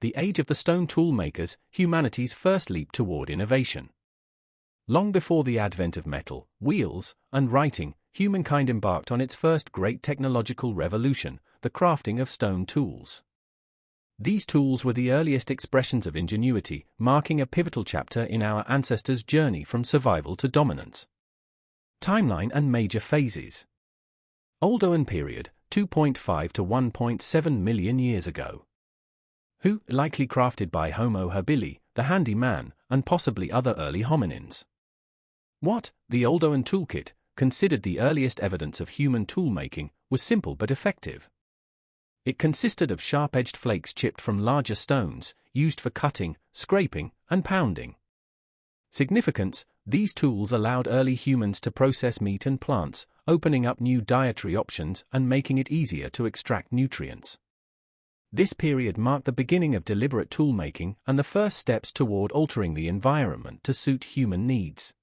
the age of the stone toolmakers, humanity's first leap toward innovation. Long before the advent of metal, wheels, and writing, humankind embarked on its first great technological revolution, the crafting of stone tools. These tools were the earliest expressions of ingenuity, marking a pivotal chapter in our ancestors' journey from survival to dominance. Timeline and major phases. Oldowan period, 2.5 to 1.7 million years ago. Who, likely crafted by Homo habilis, the handy man, and possibly other early hominins. What, the Oldowan toolkit, considered the earliest evidence of human toolmaking, was simple but effective. It consisted of sharp-edged flakes chipped from larger stones, used for cutting, scraping, and pounding. Significance: these tools allowed early humans to process meat and plants, opening up new dietary options and making it easier to extract nutrients. This period marked the beginning of deliberate toolmaking and the first steps toward altering the environment to suit human needs.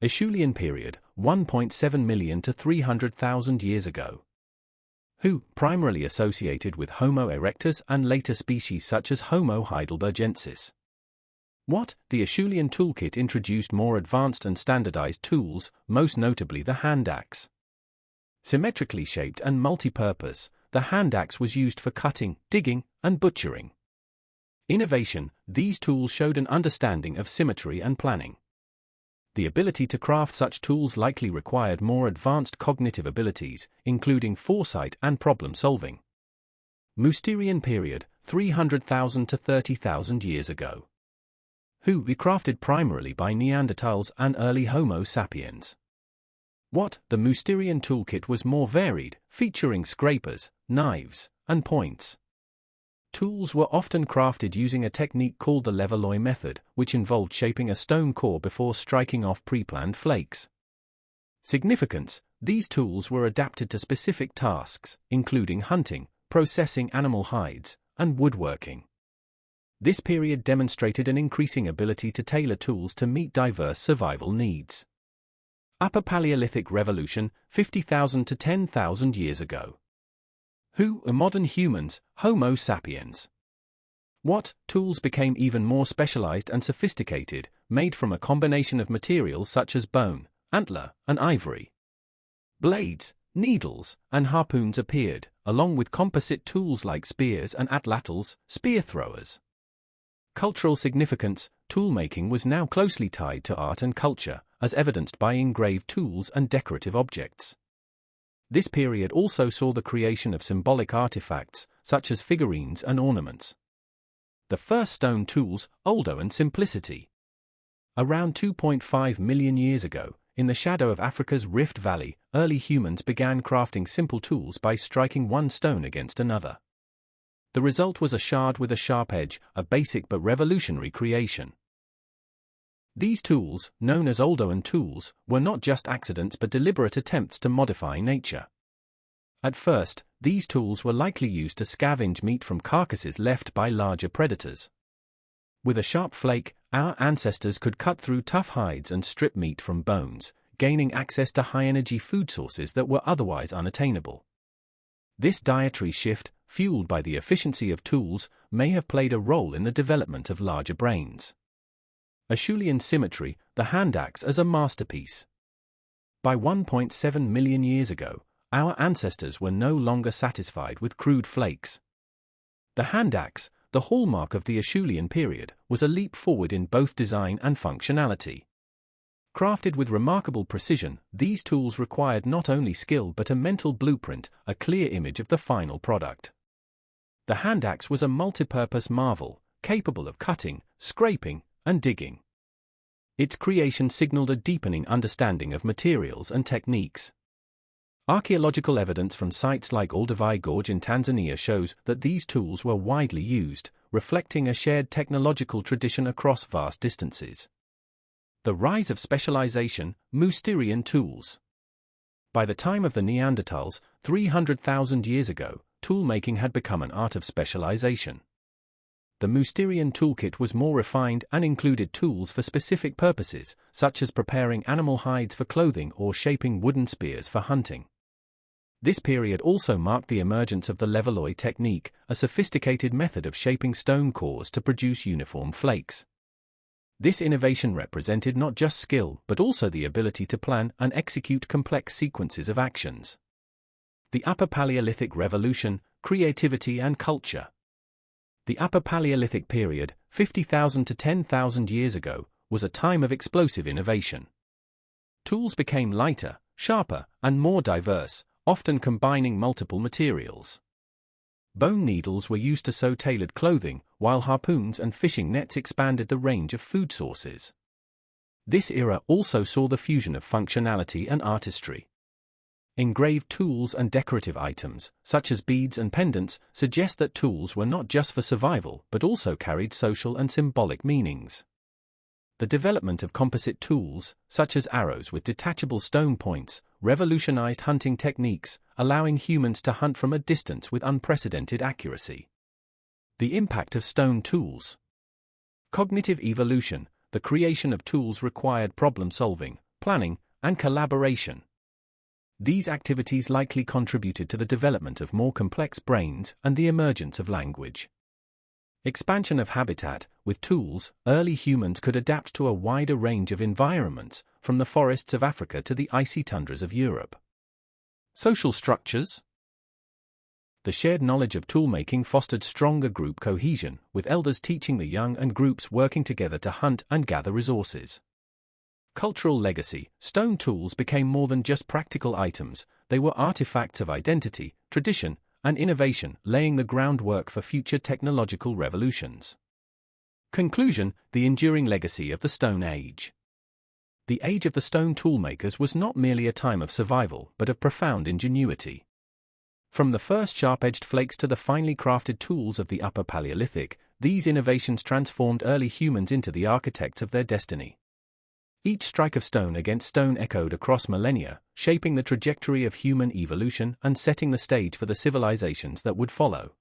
Acheulean period, 1.7 million to 300,000 years ago. Who, primarily associated with Homo erectus and later species such as Homo heidelbergensis. What, the Acheulean toolkit introduced more advanced and standardized tools, most notably the hand axe. Symmetrically shaped and multi-purpose, the hand axe was used for cutting, digging, and butchering. Innovation: these tools showed an understanding of symmetry and planning. The ability to craft such tools likely required more advanced cognitive abilities, including foresight and problem-solving. Mousterian period, 300,000 to 30,000 years ago. Who, crafted primarily by Neanderthals and early Homo sapiens. What, the Mousterian toolkit was more varied, featuring scrapers, knives, and points. Tools were often crafted using a technique called the Levallois method, which involved shaping a stone core before striking off pre-planned flakes. Significance: these tools were adapted to specific tasks, including hunting, processing animal hides, and woodworking. This period demonstrated an increasing ability to tailor tools to meet diverse survival needs. Upper Paleolithic Revolution, 50,000 to 10,000 years ago. Who, modern humans, Homo sapiens. What, tools became even more specialized and sophisticated, made from a combination of materials such as bone, antler, and ivory. Blades, needles, and harpoons appeared, along with composite tools like spears and atlatls, spear throwers. Cultural significance: toolmaking was now closely tied to art and culture, as evidenced by engraved tools and decorative objects. This period also saw the creation of symbolic artifacts, such as figurines and ornaments. The first stone tools, Oldowan simplicity. Around 2.5 million years ago, in the shadow of Africa's Rift Valley, early humans began crafting simple tools by striking one stone against another. The result was a shard with a sharp edge, a basic but revolutionary creation. These tools, known as Oldowan tools, were not just accidents but deliberate attempts to modify nature. At first, these tools were likely used to scavenge meat from carcasses left by larger predators. With a sharp flake, our ancestors could cut through tough hides and strip meat from bones, gaining access to high-energy food sources that were otherwise unattainable. This dietary shift, fueled by the efficiency of tools, may have played a role in the development of larger brains. Acheulean symmetry: the hand axe as a masterpiece. By 1.7 million years ago, our ancestors were no longer satisfied with crude flakes. The hand axe, the hallmark of the Acheulean period, was a leap forward in both design and functionality. Crafted with remarkable precision, these tools required not only skill but a mental blueprint, a clear image of the final product. The hand axe was a multi-purpose marvel, capable of cutting, scraping, and digging. Its creation signaled a deepening understanding of materials and techniques. Archaeological evidence from sites like Olduvai Gorge in Tanzania shows that these tools were widely used, reflecting a shared technological tradition across vast distances. The rise of specialization: Mousterian tools. By the time of the Neanderthals, 300,000 years ago, toolmaking had become an art of specialization. The Mousterian toolkit was more refined and included tools for specific purposes, such as preparing animal hides for clothing or shaping wooden spears for hunting. This period also marked the emergence of the levallois technique, a sophisticated method of shaping stone cores to produce uniform flakes. This innovation represented not just skill but also the ability to plan and execute complex sequences of actions. The Upper Paleolithic Revolution, Creativity and Culture. The Upper Paleolithic period, 50,000 to 10,000 years ago, was a time of explosive innovation. Tools became lighter, sharper, and more diverse, often combining multiple materials. Bone needles were used to sew tailored clothing, while harpoons and fishing nets expanded the range of food sources. This era also saw the fusion of functionality and artistry. Engraved tools and decorative items, such as beads and pendants, suggest that tools were not just for survival but also carried social and symbolic meanings. The development of composite tools, such as arrows with detachable stone points, revolutionized hunting techniques, allowing humans to hunt from a distance with unprecedented accuracy. The impact of stone tools. Cognitive evolution. The creation of tools required problem-solving, planning, and collaboration. These activities likely contributed to the development of more complex brains and the emergence of language. Expansion of habitat. With tools, early humans could adapt to a wider range of environments, from the forests of Africa to the icy tundras of Europe. Social structures. The shared knowledge of toolmaking fostered stronger group cohesion, with elders teaching the young and groups working together to hunt and gather resources. Cultural legacy. Stone tools became more than just practical items, they were artifacts of identity, tradition, and innovation, laying the groundwork for future technological revolutions. Conclusion. The enduring legacy of the Stone Age. The age of the stone toolmakers was not merely a time of survival but of profound ingenuity. From the first sharp-edged flakes to the finely crafted tools of the Upper Paleolithic, these innovations transformed early humans into the architects of their destiny. Each strike of stone against stone echoed across millennia, shaping the trajectory of human evolution and setting the stage for the civilizations that would follow.